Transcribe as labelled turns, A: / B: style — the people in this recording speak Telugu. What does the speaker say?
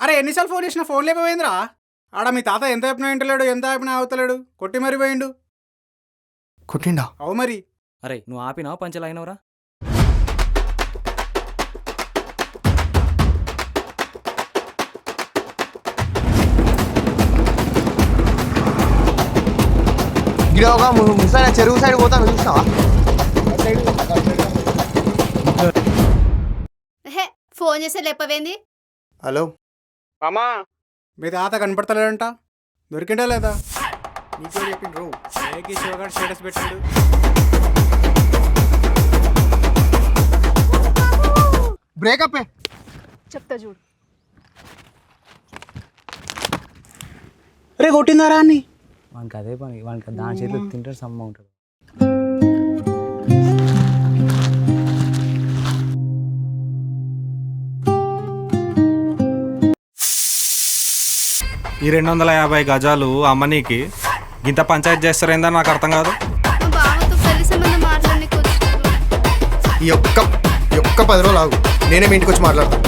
A: అరే ఎన్నిసార్లు ఫోన్ చేసినా ఫోన్ లేకపోయిందిరా. ఆడ మీ తాత ఎంత చెప్పినా వింటలేడు, ఎంత చెప్పినా అవుతలేడు. కొట్టి మరి పోయిండు.
B: కొట్టిండా?
A: అవు మరి.
C: అరే నువ్వు ఆపినావు పంచలు అయినవరా?
B: గిడ ఒక ముసలి చెరువు సైడ్ పోతాను చూసినావా?
D: ఫోన్ చేస్తే లేపవేంది?
B: హలో
A: మామా, మీ తాత కనపడతలేడంట. దొరికిండా లేదా? నీకే చెప్పిండ్రు. శివగాడు స్టేటస్ పెట్టాడు.
B: బ్రేకప్
D: చెప్తా చూడు.
A: రే కొట్టిందారా అని.
C: వానికి అదే పని, వానికి దాని చేతిలో తింటే సమ్మ ఉంటుంది.
E: ఈ 250 గజాలు అమ్మనీకి ఇంత పంచాయతీ చేస్తారేందని నాకు అర్థం కాదు.
D: మా బావతో పెళ్లి సంబంధం మాట్లాడడానికి వచ్చారు.
B: ఈ ఒక్క 10 రోజులు ఆగు, నేనే మీ ఇంటికి వచ్చి మాట్లాడతాను.